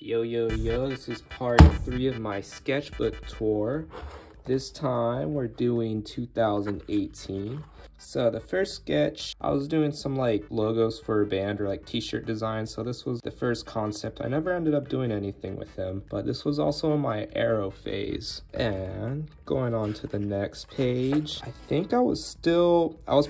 Yo, yo, yo, this is part 3 of my sketchbook tour. This time we're doing 2018. So the first sketch, I was doing some like logos for a band or like t-shirt design. So this was the first concept. I never ended up doing anything with him, but this was also in my arrow phase. And going on to the next page, I think I was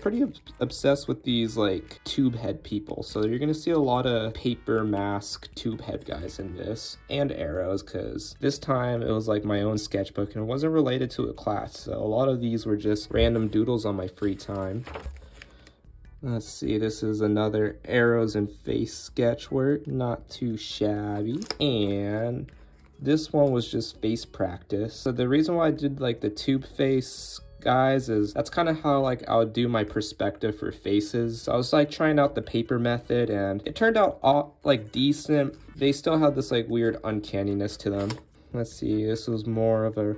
pretty obsessed with these like tube head people. So you're gonna see a lot of paper mask tube head guys in this, and arrows, because this time it was like my own sketchbook and it wasn't related to a class. So a lot of these were just random doodles on my free time. Let's see, this is another arrows and face sketch work, not too shabby. And this one was just face practice. So the reason why I did like the tube face guys is that's kind of how like I would do my perspective for faces. So I was like trying out the paper method and it turned out all like decent. They still had this like weird uncanniness to them. Let's see, this was more of a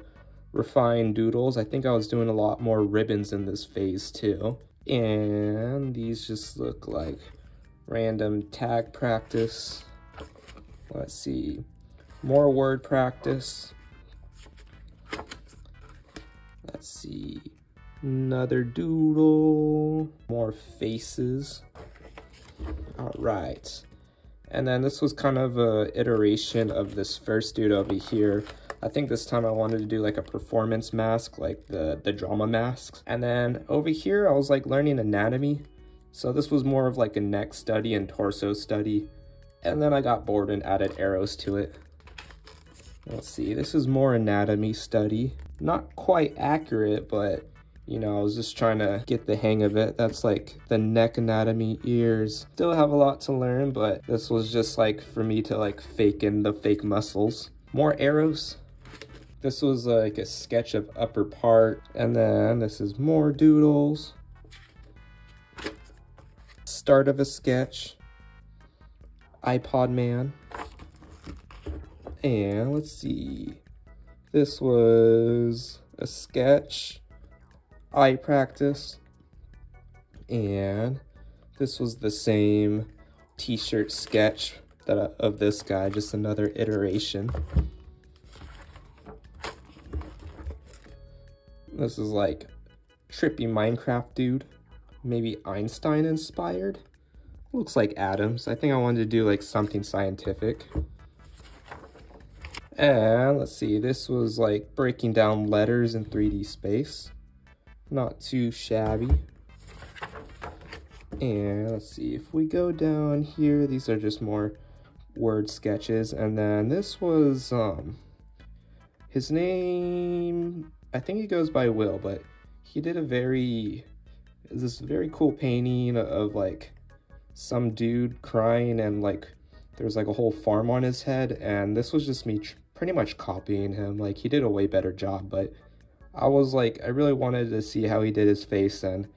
refined doodles. I think I was doing a lot more ribbons in this phase too. And these just look like random tag practice. Let's see, more word practice. Let's see, another doodle, more faces. All right. And then this was kind of a iteration of this first dude over here. I think this time I wanted to do like a performance mask, like the drama masks. And then over here, I was like learning anatomy. So this was more of like a neck study and torso study. And then I got bored and added arrows to it. Let's see, this is more anatomy study. Not quite accurate, but you know, I was just trying to get the hang of it. That's like the neck anatomy, ears. Still have a lot to learn, but this was just like for me to like fake in the fake muscles. More arrows. This was like a sketch of upper part. And then this is more doodles. Start of a sketch. iPod man. And let's see. This was a sketch. Eye practice. And this was the same t-shirt sketch of this guy, just another iteration. This is like trippy Minecraft dude, maybe Einstein inspired. Looks like atoms. I think I wanted to do like something scientific. And let's see, this was like breaking down letters in 3D space. Not too shabby. And let's see, if we go down here, these are just more word sketches. And then this was his name, I think he goes by Will, but he did this very cool painting of like some dude crying and like there's like a whole farm on his head, and this was just me pretty much copying him. Like he did a way better job, but I was like, I really wanted to see how he did his face, and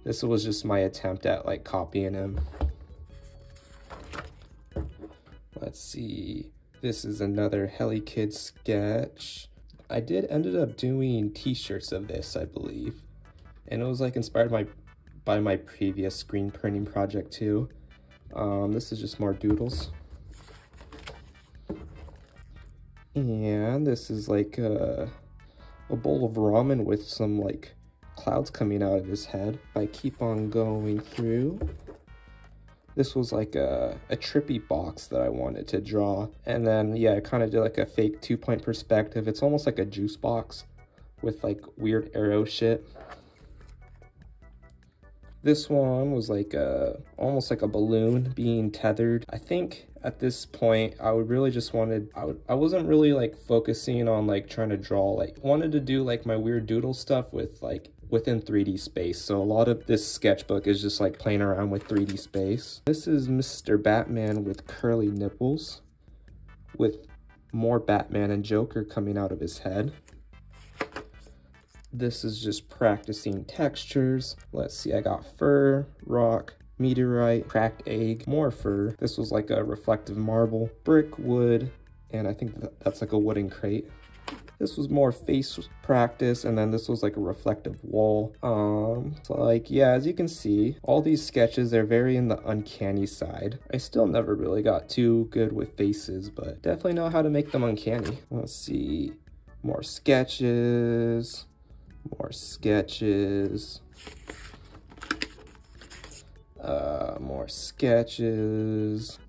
this was just my attempt at like copying him. Let's see, this is another Helly Kid sketch. I ended up doing t-shirts of this, I believe. And it was like inspired by my previous screen printing project too. This is just more doodles. And this is like a bowl of ramen with some like clouds coming out of his head. I keep on going through. This was like a trippy box that I wanted to draw. And then, yeah, I kind of did like a fake 2-point perspective. It's almost like a juice box with like weird arrow shit. This one was like almost like a balloon being tethered. I think at this point, I wasn't really like focusing on like trying to draw, like wanted to do like my weird doodle stuff with like within 3D space. So a lot of this sketchbook is just like playing around with 3D space. This is Mr. Batman with curly nipples with more Batman and Joker coming out of his head. This is just practicing textures. Let's see, I got fur, rock, meteorite, cracked egg, more fur. This was like a reflective marble, brick, wood, and I think that's like a wooden crate. This was more face practice, and then this was like a reflective wall. So like, yeah, as you can see, all these sketches, they're very in the uncanny side. I still never really got too good with faces, but definitely know how to make them uncanny. Let's see, more sketches, more sketches. More sketches.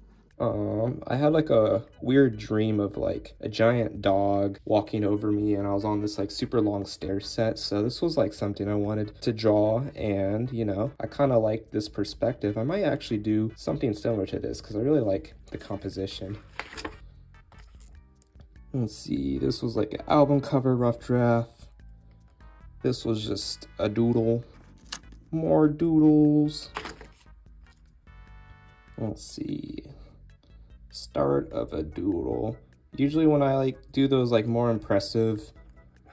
I had like a weird dream of like a giant dog walking over me, and I was on this like super long stair set. So this was like something I wanted to draw, and you know, I kind of like this perspective. I might actually do something similar to this because I really like the composition. Let's see, this was like an album cover rough draft. This was just a doodle. More doodles. Let's see. Start of a doodle. Usually when I like do those like more impressive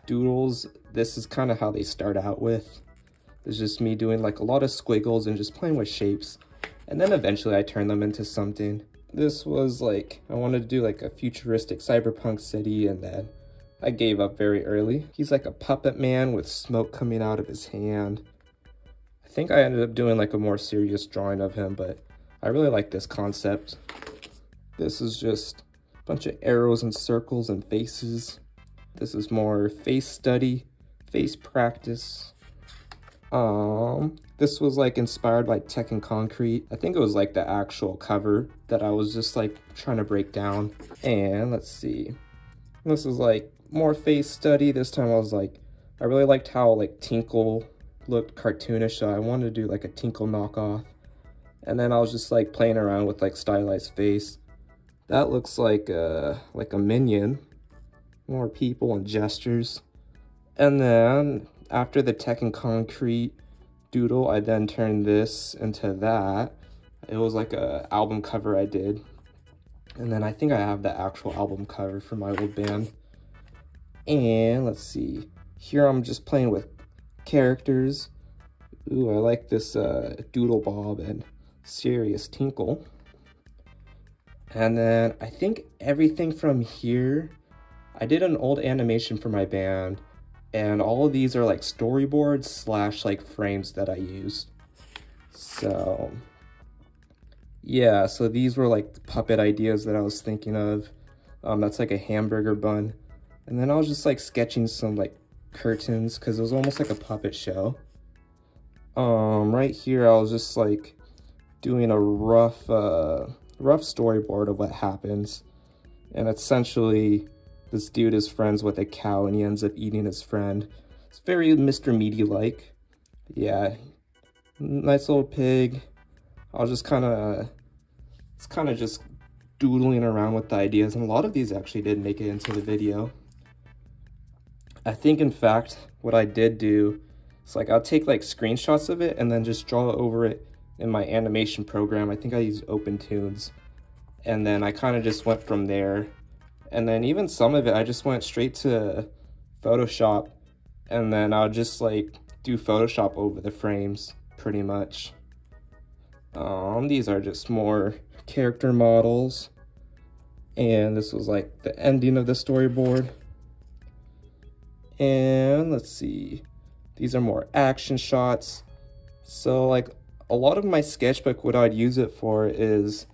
doodles, this is kind of how they start out with. It's just me doing like a lot of squiggles and just playing with shapes. And then eventually I turn them into something. This was like, I wanted to do like a futuristic cyberpunk city, and then I gave up very early. He's like a puppet man with smoke coming out of his hand. I think I ended up doing like a more serious drawing of him, but I really like this concept. This is just a bunch of arrows and circles and faces. This is more face study, face practice. This was like inspired by Tekken Concrete. I think it was like the actual cover that I was just like trying to break down. And let's see. This is like more face study. This time I was like, I really liked how like Tinkle looked cartoonish, so I wanted to do like a Tinkle knockoff. And then I was just like playing around with like stylized face. That looks like a minion. More people and gestures. And then after the Tekken Concrete doodle, I then turned this into that. It was like a album cover I did. And then I think I have the actual album cover for my old band. And let's see. Here I'm just playing with characters. Ooh, I like this Doodle Bob and Serious Tinkle. And then I think everything from here, I did an old animation for my band, and all of these are like storyboards slash like frames that I used. So yeah, so these were like the puppet ideas that I was thinking of. That's like a hamburger bun. And then I was just like sketching some like curtains because it was almost like a puppet show. Right here I was just like doing a rough storyboard of what happens. And essentially this dude is friends with a cow and he ends up eating his friend. It's very Mr. Meaty-like. Yeah, nice little pig. I was just kind of just doodling around with the ideas, and a lot of these actually did make it into the video. I think in fact what I did do is like I'll take like screenshots of it and then just draw over it in my animation program. I think I used OpenTunes, and then I kind of just went from there. And then even some of it I just went straight to Photoshop, and then I'll just like do Photoshop over the frames pretty much. These are just more character models, and this was like the ending of the storyboard. And let's see, these are more action shots. So like a lot of my sketchbook, what I'd use it for is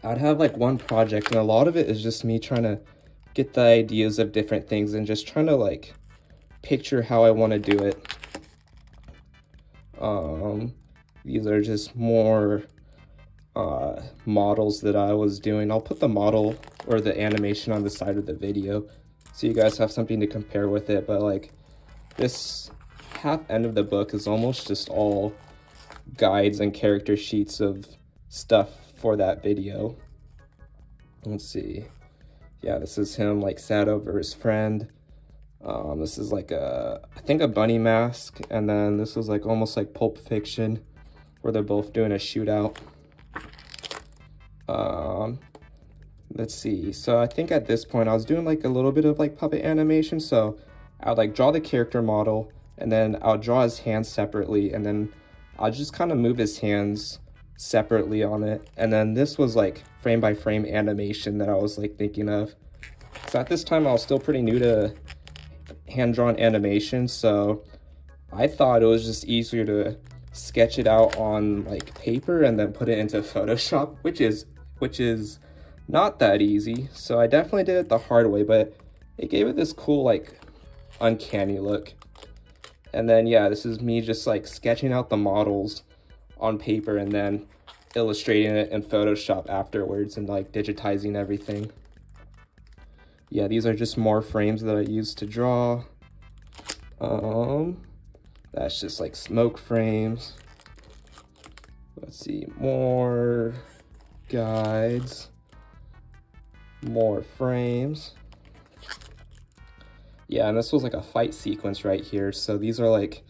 I'd have like one project, and a lot of it is just me trying to get the ideas of different things and just trying to like picture how I want to do it. These are just more models that I was doing. I'll put the model or the animation on the side of the video so you guys have something to compare with it. But like this half end of the book is almost just all guides and character sheets of stuff for that video. Let's see. Yeah, this is him like sad over his friend. This is like I think a bunny mask, and then this was like almost like Pulp Fiction where they're both doing a shootout. Let's see. So I think at this point I was doing like a little bit of like puppet animation. So I'll like draw the character model, and then I'll draw his hands separately, and then I'll just kind of move his hands separately on it. And then this was like frame by frame animation that I was like thinking of. So at this time, I was still pretty new to hand-drawn animation, so I thought it was just easier to sketch it out on like paper and then put it into Photoshop, which is not that easy. So I definitely did it the hard way, but it gave it this cool like uncanny look. And then yeah, this is me just like sketching out the models on paper and then illustrating it in Photoshop afterwards and like digitizing everything. Yeah, these are just more frames that I used to draw. That's just like smoke frames. Let's see, more guides, more frames. Yeah, and this was like a fight sequence right here. So these are like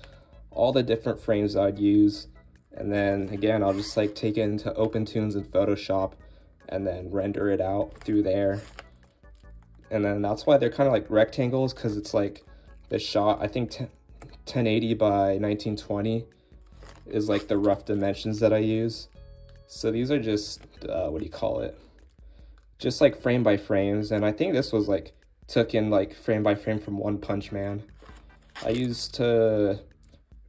all the different frames I'd use. And then again, I'll just like take it into OpenTunes and Photoshop and then render it out through there. And then that's why they're kind of like rectangles, because it's like the shot, I think 1080 by 1920 is like the rough dimensions that I use. So these are just, what do you call it? Just like frame by frames. And I think this was like, took in like frame by frame from One Punch Man. I used to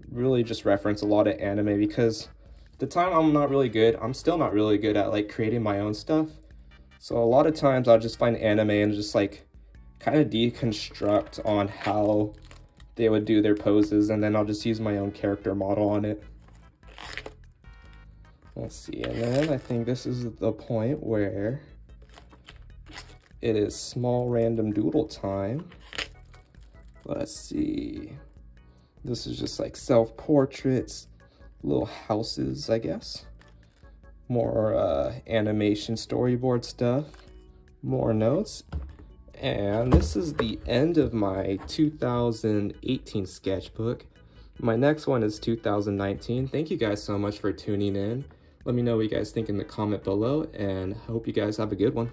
really just reference a lot of anime because at the time I'm still not really good at like creating my own stuff. So a lot of times I'll just find anime and just like kind of deconstruct on how they would do their poses, and then I'll just use my own character model on it. Let's see, and then I think this is the point where it is small random doodle time. Let's see. This is just like self-portraits, little houses, I guess. More animation storyboard stuff, more notes. And this is the end of my 2018 sketchbook. My next one is 2019. Thank you guys so much for tuning in. Let me know what you guys think in the comment below, and hope you guys have a good one.